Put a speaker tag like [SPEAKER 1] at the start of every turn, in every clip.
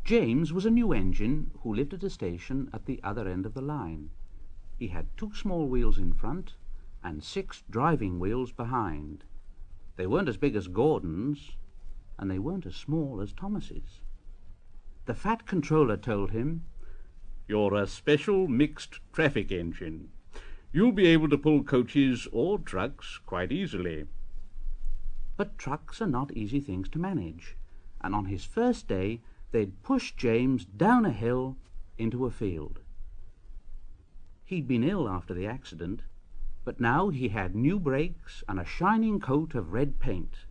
[SPEAKER 1] James was a new engine who lived at a station at the other end of the line. He had 2 small wheels in front and 6 driving wheels behind. They weren't as big as Gordon's, and they weren't as small as Thomas's. The fat controller told him, "You're a special mixed traffic engine. You'll be able to pull coaches or trucks quite easily." But trucks are not easy things to manage, and on his first day they'd pushed James down a hill into a field. He'd been ill after the accident, but now he had new brakes and a shining coat of red paint.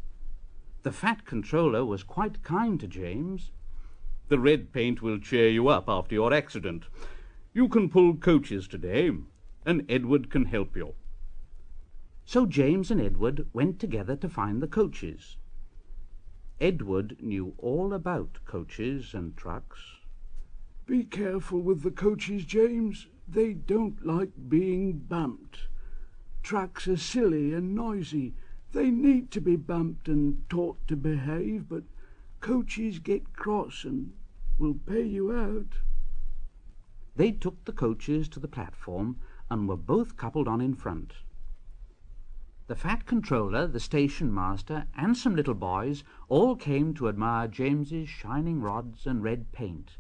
[SPEAKER 1] The fat controller was quite kind to James. "The red paint will cheer you up after your accident. You can pull coaches today, and Edward can help you." So James and Edward went together to find the coaches. Edward knew all about coaches and trucks.
[SPEAKER 2] "Be careful with the coaches, James. They don't like being bumped. Trucks are silly and noisy. They need to be bumped and taught to behave, but coaches get cross and will pay you out."
[SPEAKER 1] They took the coaches to the platform and were both coupled on in front. The fat controller, the station master, and some little boys all came to admire James's shining rods and red paint.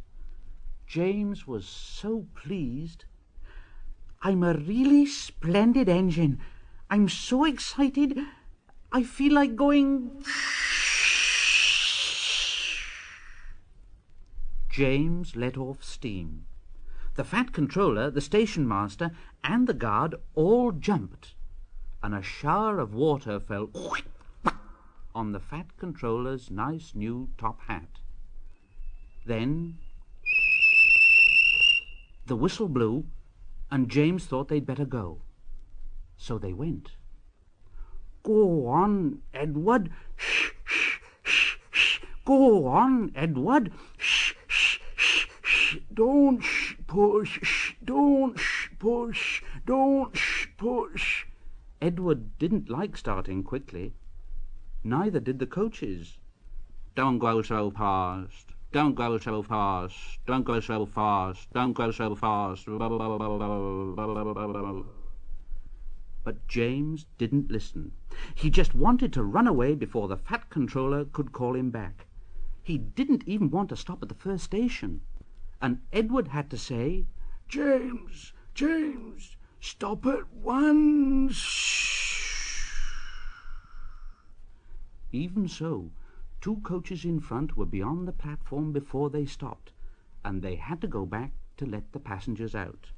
[SPEAKER 1] James was so pleased. "I'm a really splendid engine. I'm so excited. I feel like going..." James let off steam. The fat controller, the station master, and the guard all jumped, and a shower of water fell on the fat controller's nice new top hat. Then the whistle blew, and James thought they'd better go. So they went. "Go on, Edward. Shh, shh, shh, shh. Go on, Edward. Shh, shh, shh, shh. Don't push. Shh. Don't push. Don't push." Edward didn't like starting quickly. Neither did the coaches. "Don't go so fast. Don't go so fast. Don't go so fast. Don't go so fast." But James didn't listen. He just wanted to run away before the fat controller could call him back. He didn't even want to stop at the first station. And Edward had to say, James, stop at once." Even so, 2 coaches in front were beyond the platform before they stopped, and they had to go back to let the passengers out.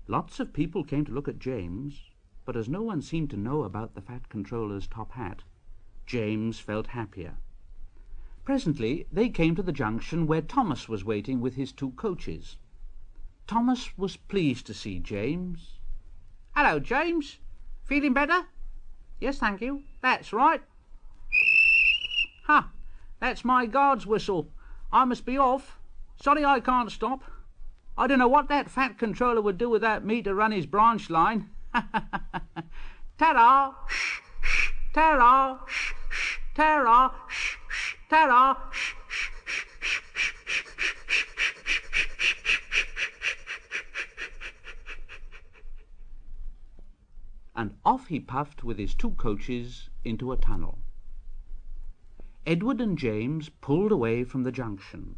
[SPEAKER 1] Lots of people came to look at James, but as no one seemed to know about the fat controller's top hat, James felt happier. Presently they came to the junction where Thomas was waiting with his 2 coaches. Thomas was pleased to see James. "Hello, James. Feeling better?" "Yes, thank you. That's right." "Ha! That's my guard's whistle. I must be off. Sorry I can't stop. I don't know what that fat controller would do without me to run his branch line. Ta-ra! Ta-ra! Ta-ra! Ta-ra! And off he puffed with his 2 coaches into a tunnel. Edward and James pulled away from the junction.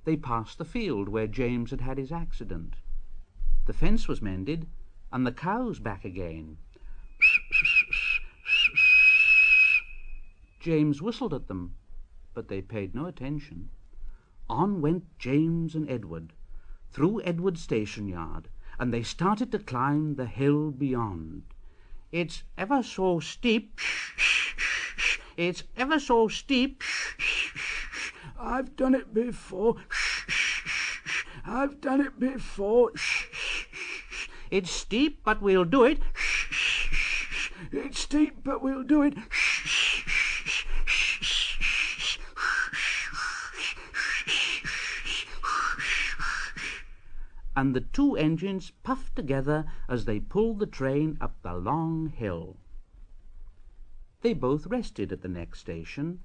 [SPEAKER 1] They passed the field where James had had his accident. The fence was mended, and the cows back again. James whistled at them, but they paid no attention. On went James and Edward, through Edward's station yard, and they started to climb the hill beyond. "It's ever so steep. It's ever so steep."
[SPEAKER 2] "I've done it before. I've done it before."
[SPEAKER 1] "It's steep, but we'll do it."
[SPEAKER 2] "It's steep, but we'll do it."
[SPEAKER 1] And the 2 engines puffed together as they pulled the train up the long hill. They both rested at the next station,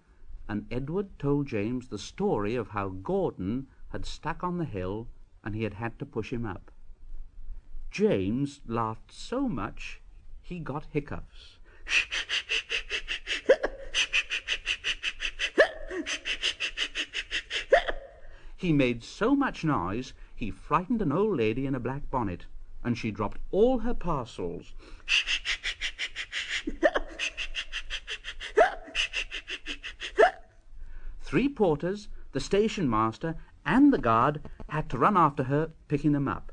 [SPEAKER 1] and Edward told James the story of how Gordon had stuck on the hill and he had had to push him up. James laughed so much he got hiccups. He made so much noise he frightened an old lady in a black bonnet, and she dropped all her parcels. Three porters, the station master, and the guard had to run after her, picking them up.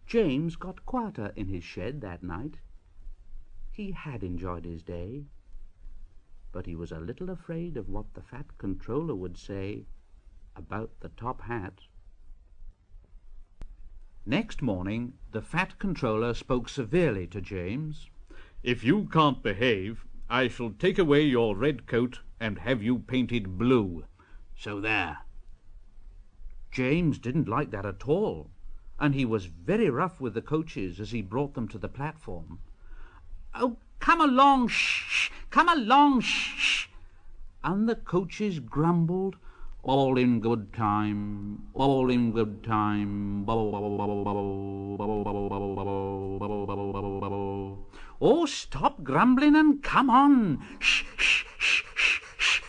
[SPEAKER 1] James got quieter in his shed that night. He had enjoyed his day, but he was a little afraid of what the fat controller would say about the top hat. Next morning, the fat controller spoke severely to James.
[SPEAKER 3] "If you can't behave, I shall take away your red coat and have you painted blue. So there."
[SPEAKER 1] James didn't like that at all, and he was very rough with the coaches as he brought them to the platform. "Oh, come along, shh! Come along, shh!" And the coaches grumbled, "All in good time, all in good time, bubble, bubble, bubble, bubble, bubble, bubble, bubble, bubble, bubble, bubble, bubble, bubble. Oh, stop grumbling and come on! Shh, shh, shh, shh, shh, shh,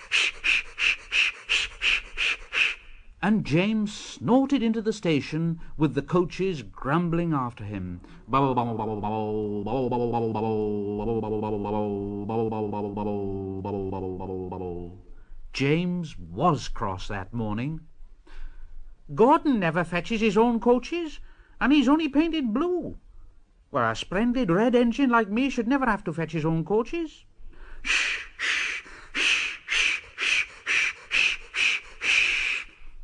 [SPEAKER 1] shh, shh, shh." And James snorted into the station with the coaches grumbling after him. Bubble, bubble, bubble, bubble, bubble, bubble, bubble, bubble, bubble, bubble, bubble, bubble, bubble, bubble, bubble, bubble, bubble, bubble, bubble, bubble. James was cross that morning. "Gordon never fetches his own coaches, and he's only painted blue. Well, a splendid red engine like me should never have to fetch his own coaches."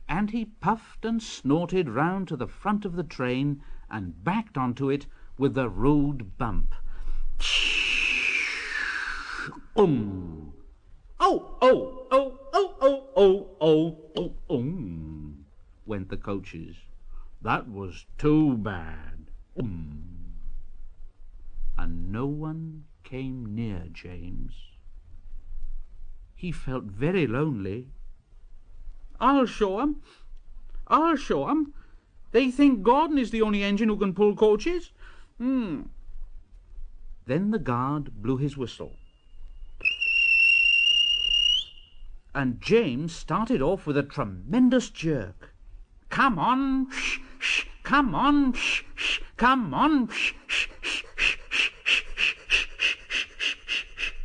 [SPEAKER 1] And he puffed and snorted round to the front of the train and backed onto it with a rude bump. "Oh, oh, oh, oh, oh, oh, oh, oh, oh," went the coaches. "That was too bad." And no one came near James. He felt very lonely. "I'll show 'em. I'll show 'em. They think Gordon is the only engine who can pull coaches." Then the guard blew his whistle, and James started off with a tremendous jerk. "Come on, shh, shh, come on, shh, shh, come on, shh, shh, shh, shh, shh, shh,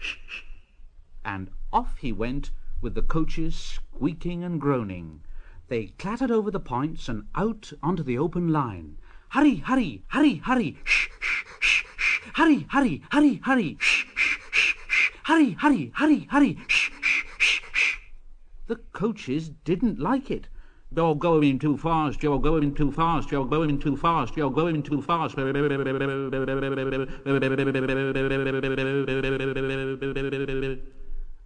[SPEAKER 1] shh." And off he went with the coaches squeaking and groaning. They clattered over the points and out onto the open line. "Hurry, hurry, hurry, hurry, shh, shh, shh, shh, hurry, hurry, hurry, hurry, shh, shh, shh, shh, hurry, hurry, hurry, hurry, shh, shh, shh, shh." The coaches didn't like it. "You're going too fast, you're going too fast, you're going too fast, you're going too fast."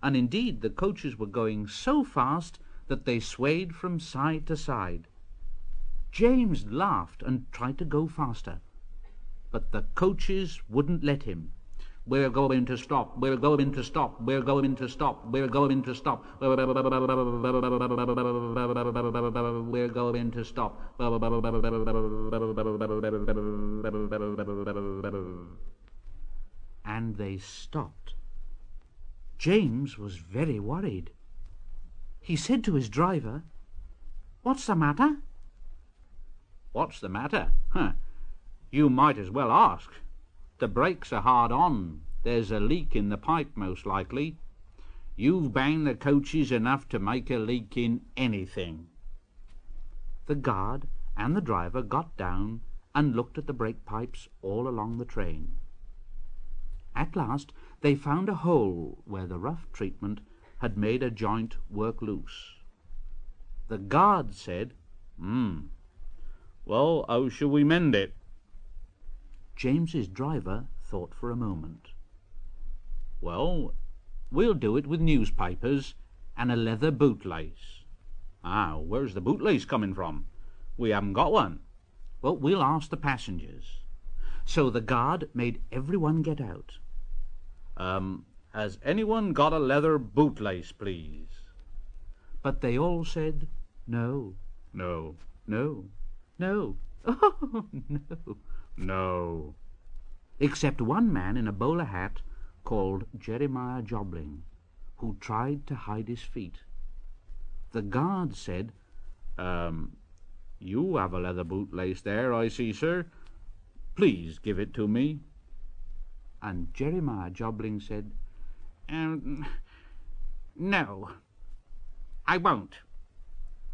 [SPEAKER 1] And indeed, the coaches were going so fast that they swayed from side to side. James laughed and tried to go faster, but the coaches wouldn't let him. "We're going to stop, we're going to stop, we're going to stop, we're going to stop, we're going to stop." And they stopped. James was very worried. He said to his driver, "What's the matter?" "What's the matter? You might as well ask. The brakes are hard on. There's a leak in the pipe, most likely. You've banged the coaches enough to make a leak in anything." The guard and the driver got down and looked at the brake pipes all along the train. At last they found a hole where the rough treatment had made a joint work loose. The guard said,
[SPEAKER 3] "Well, how shall we mend it?"
[SPEAKER 1] James's driver thought for a moment. "Well, we'll do it with newspapers and a leather bootlace."
[SPEAKER 3] Where's the bootlace coming from? We haven't got one."
[SPEAKER 1] "Well, we'll ask the passengers." So the guard made everyone get out.
[SPEAKER 3] Has anyone got a leather bootlace, please?
[SPEAKER 1] But they all said, no,
[SPEAKER 3] No,
[SPEAKER 1] no, no, oh, no.
[SPEAKER 3] no.
[SPEAKER 1] Except one man in a bowler hat called Jeremiah Jobling, who tried to hide his feet. The guard said,
[SPEAKER 3] You have a leather bootlace there, I see, sir. Please give it to me.
[SPEAKER 1] And Jeremiah Jobling said,
[SPEAKER 3] No, I won't.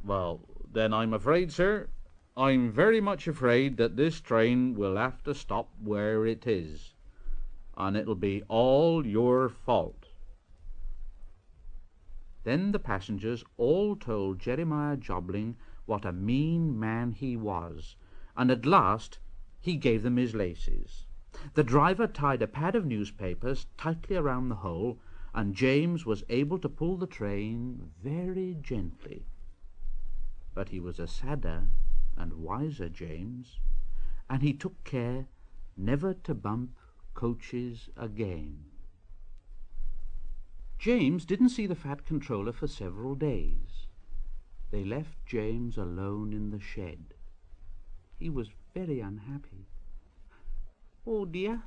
[SPEAKER 3] Well, then I'm afraid, sir, I'm very much afraid that this train will have to stop where it is, and it'll be all your fault.
[SPEAKER 1] Then the passengers all told Jeremiah Jobling what a mean man he was, and at last he gave them his laces. The driver tied a pad of newspapers tightly around the hole, and James was able to pull the train very gently. But he was a sadder and wiser James, and he took care never to bump coaches again. James didn't see the fat controller for several days. They left James alone in the shed. He was very unhappy.
[SPEAKER 4] Oh dear,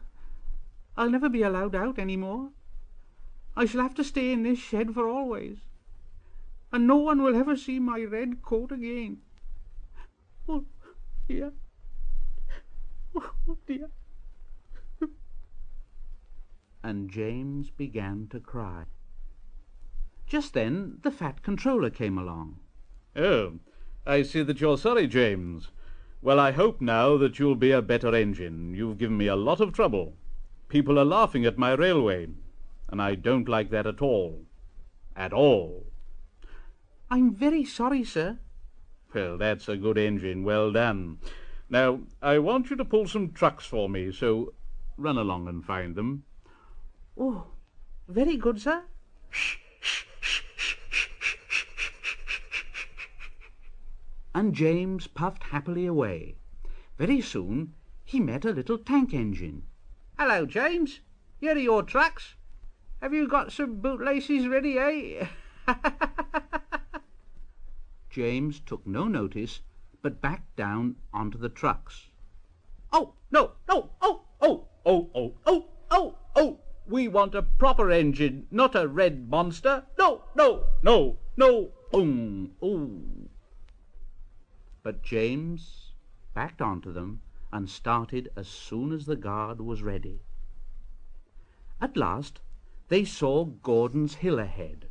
[SPEAKER 4] I'll never be allowed out any more. I shall have to stay in this shed for always, and no one will ever see my red coat again. Oh dear, oh dear.
[SPEAKER 1] And James began to cry. Just then the fat controller came along.
[SPEAKER 3] Oh, I see that you're sorry, James. Well, I hope now that you'll be a better engine. You've given me a lot of trouble. People are laughing at my railway, and I don't like that at all. At all.
[SPEAKER 4] I'm very sorry, sir.
[SPEAKER 3] Well, that's a good engine. Well done. Now, I want you to pull some trucks for me, so run along and find them.
[SPEAKER 4] Oh, very good, sir.
[SPEAKER 1] And James puffed happily away. Very soon he met a little tank engine.
[SPEAKER 4] Hello, James. Here are your trucks. Have you got some bootlaces ready, eh?
[SPEAKER 1] James took no notice, but backed down onto the trucks.
[SPEAKER 3] Oh, no, no, oh. We want a proper engine, not a red monster. No.
[SPEAKER 1] But James backed onto them and started as soon as the guard was ready. At last they saw Gordon's Hill ahead.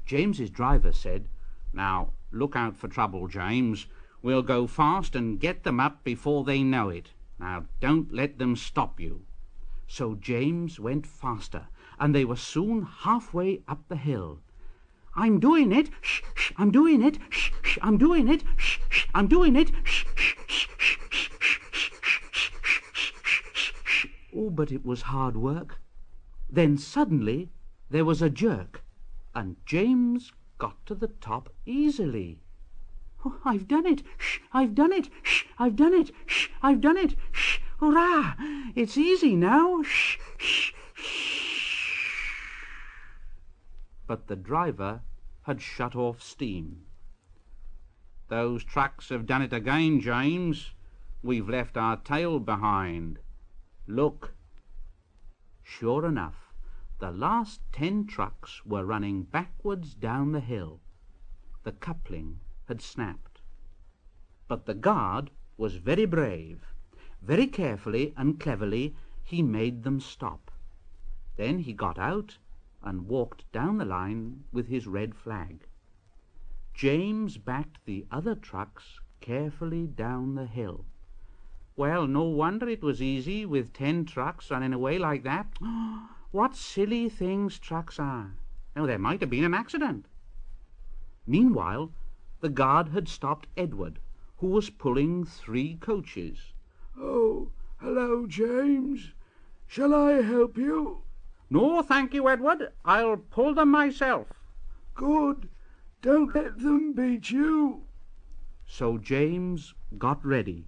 [SPEAKER 1] James's driver said, "Now look out for trouble, James. We'll go fast and get them up before they know it. Now don't let them stop you." So James went faster, and they were soon halfway up the hill. "I'm doing it! Shh, shh, I'm doing it! Shh, shh, I'm doing it! Shh, shh, I'm doing it! Shh, shh, shh, shh, shh, shh, shh, shh, shh." Oh, but it was hard work. Then suddenly there was a jerk, and James got to the top easily. "Oh, I've done it! Shh, I've done it! Shh, I've done it! Shh, I've done it! Shh, hurrah! It's easy now! Shh, shh, shh." But the driver had shut off steam. "Those trucks have done it again, James. We've left our tail behind. Look." Sure enough, the last 10 trucks were running backwards down the hill. The coupling had snapped. But the guard was very brave. Very carefully and cleverly he made them stop. Then he got out and walked down the line with his red flag. James backed the other trucks carefully down the hill. Well, no wonder it was easy with 10 trucks running away like that. What silly things trucks are. Now, there might have been an accident. Meanwhile, the guard had stopped Edward, who was pulling 3 coaches.
[SPEAKER 2] "Oh, hello, James. Shall I help you?"
[SPEAKER 4] No, thank you, Edward. I'll pull them myself.
[SPEAKER 2] "Good. Don't let them beat you."
[SPEAKER 1] So James got ready.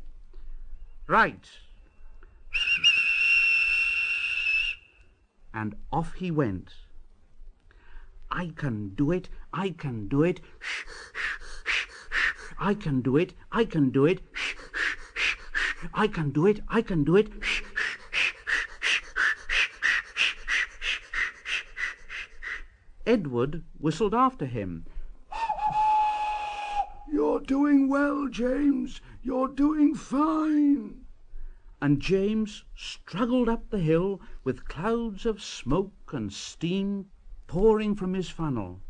[SPEAKER 4] Right.
[SPEAKER 1] And off he went, I can do it, I can do it, shh, shh, shh, shh. I can do it, I can do it, shh, shh, shh, shh. I can do it, I can do it, shh, shh, shh, shh, shh, shh, shh. Edward whistled after him.
[SPEAKER 2] You're doing well, James. You're doing fine.
[SPEAKER 1] And James struggled up the hill with clouds of smoke and steam pouring from his funnel.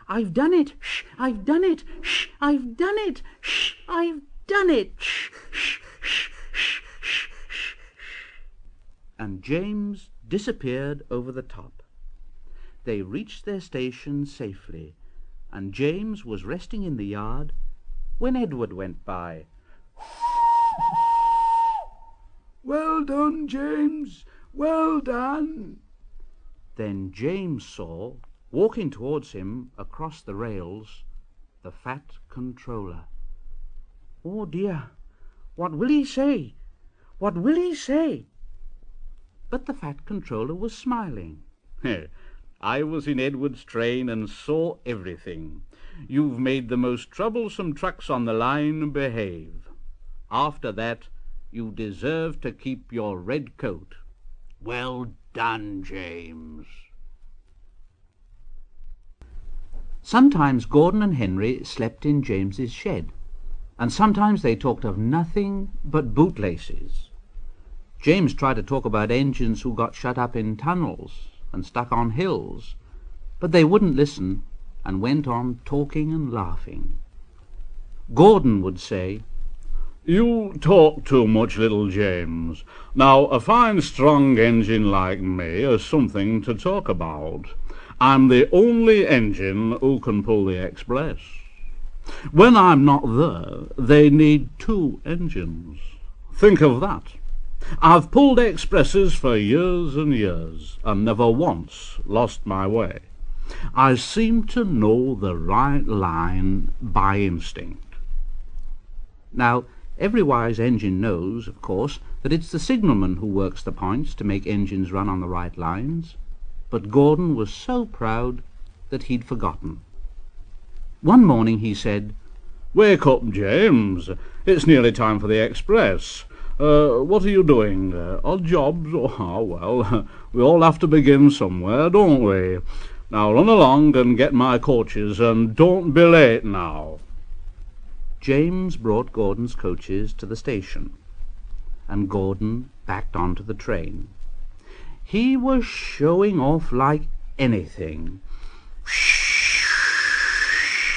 [SPEAKER 1] I've done it! Shh! I've done it! Shh! I've done it! Shh! I've done it! Shh! Shh! Shh! Shh! Shh! Shh! And James disappeared over the top. They reached their station safely, and James was resting in the yard when Edward went by.
[SPEAKER 2] Well done, James. Well done.
[SPEAKER 1] Then James saw, walking towards him across the rails, the fat controller. Oh dear, what will he say? What will he say? But the fat controller was smiling.
[SPEAKER 3] I was in Edward's train and saw everything. You've made the most troublesome trucks on the line behave. After that, you deserve to keep your red coat.
[SPEAKER 1] Well done, James. Sometimes Gordon and Henry slept in James's shed, and sometimes they talked of nothing but bootlaces. James tried to talk about engines who got shut up in tunnels and stuck on hills, but they wouldn't listen and went on talking and laughing. Gordon would say,
[SPEAKER 3] You talk too much, little James. Now, a fine, strong engine like me is something to talk about. I'm the only engine who can pull the express. When I'm not there, they need 2 engines. Think of that. I've pulled expresses for years and years, and never once lost my way. I seem to know the right line by instinct.
[SPEAKER 1] Now, every wise engine knows, of course, that it's the signalman who works the points to make engines run on the right lines, but Gordon was so proud that he'd forgotten. One morning he said,
[SPEAKER 3] Wake up, James. It's nearly time for the express. What are you doing? Odd jobs? Oh, well, we all have to begin somewhere, don't we? Now run along and get my coaches, and don't be late now.
[SPEAKER 1] James brought Gordon's coaches to the station, and Gordon backed onto the train. He was showing off like anything.
[SPEAKER 3] Shh,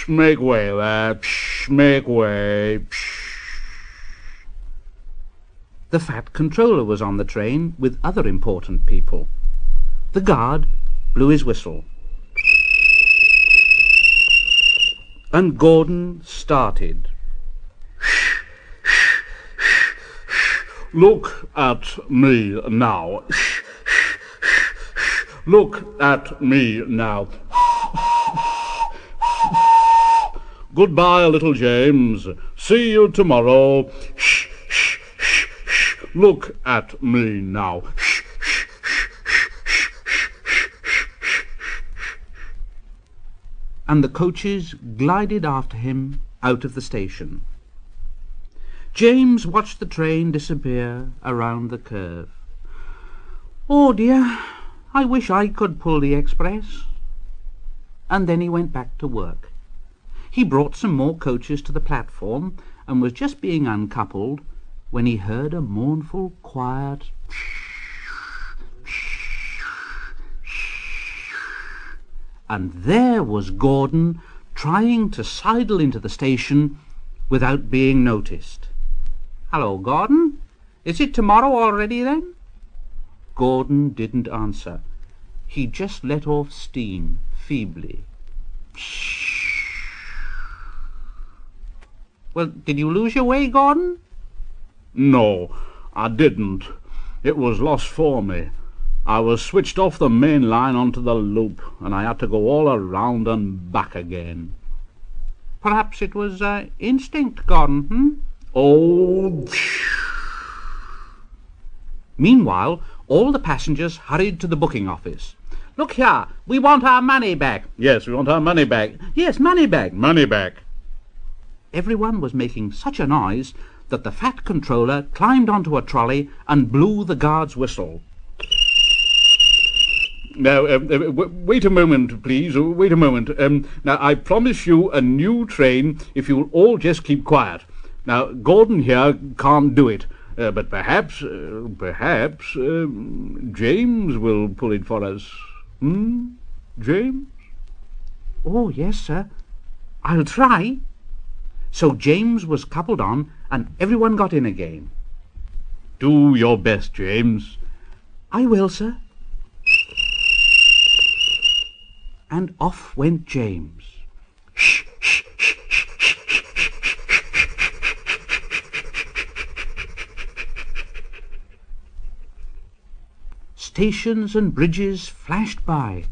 [SPEAKER 3] make way there. Shh, make way. Shh.
[SPEAKER 1] The fat controller was on the train with other important people. The guard blew his whistle, and Gordon started.
[SPEAKER 3] Look at me now. Look at me now. Goodbye, little James. See you tomorrow. Look at me now.
[SPEAKER 1] And the coaches glided after him out of the station. James watched the train disappear around the curve. Oh dear, I wish I could pull the express. And then he went back to work. He brought some more coaches to the platform and was just being uncoupled when he heard a mournful, quiet and there was Gordon trying to sidle into the station without being noticed. Hello, Gordon. Is it tomorrow already, then? Gordon didn't answer. He just let off steam feebly. Well, did you lose your way, Gordon?
[SPEAKER 3] No, I didn't. It was lost for me. I was switched off the main line onto the loop, and I had to go all around and back again.
[SPEAKER 1] Perhaps it was instinct, Gordon,
[SPEAKER 3] Oh!
[SPEAKER 1] Meanwhile, all the passengers hurried to the booking office. Look here, we want our money back.
[SPEAKER 3] Yes, we want our money back.
[SPEAKER 1] Yes, money back.
[SPEAKER 3] Money back.
[SPEAKER 1] Everyone was making such a noise that the fat controller climbed onto a trolley and blew the guard's whistle.
[SPEAKER 3] Now, wait a moment, please. Wait a moment. Now, I promise you a new train if you'll all just keep quiet. Now, Gordon here can't do it, but perhaps James will pull it for us. James?
[SPEAKER 1] Oh, yes, sir. I'll try. So James was coupled on, and everyone got in again.
[SPEAKER 3] Do your best, James.
[SPEAKER 1] I will, sir. And off went James. Shh, shh, shh, shh, shh, shh, shh. Stations and bridges flashed by.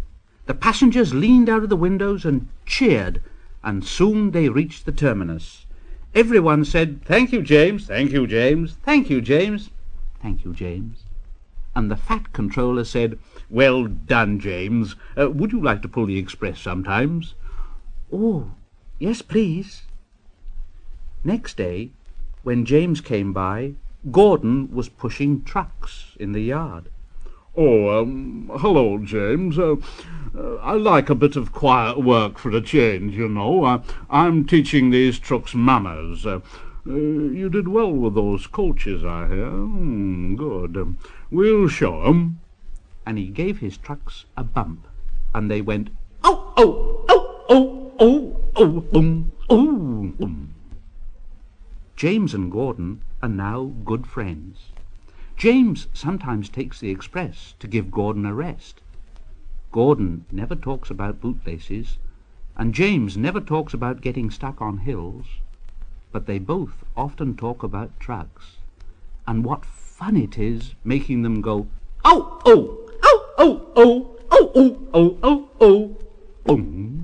[SPEAKER 1] The passengers leaned out of the windows and cheered, and soon they reached the terminus. Everyone said,
[SPEAKER 3] "Thank you, James. Thank you, James.
[SPEAKER 1] "Thank you, James." "Thank you, James." And the fat controller said,
[SPEAKER 3] "Well done, James. Would you like to pull the express sometimes?"
[SPEAKER 1] "Oh, yes, please." Next day, when James came by, Gordon was pushing trucks in the yard.
[SPEAKER 3] "Oh, hello, James. I like a bit of quiet work for a change, you know. I'm teaching these trucks manners. You did well with those coaches, I hear. Good. We'll show 'em."
[SPEAKER 1] And he gave his trucks a bump, and they went, "Oh, oh, oh, oh, oh, oh, oh." James and Gordon are now good friends. James sometimes takes the express to give Gordon a rest. Gordon never talks about bootlaces, and James never talks about getting stuck on hills, but they both often talk about trucks, and what fun it is making them go, "Oh, oh, oh, oh, oh, oh, oh, oh, oh, oh."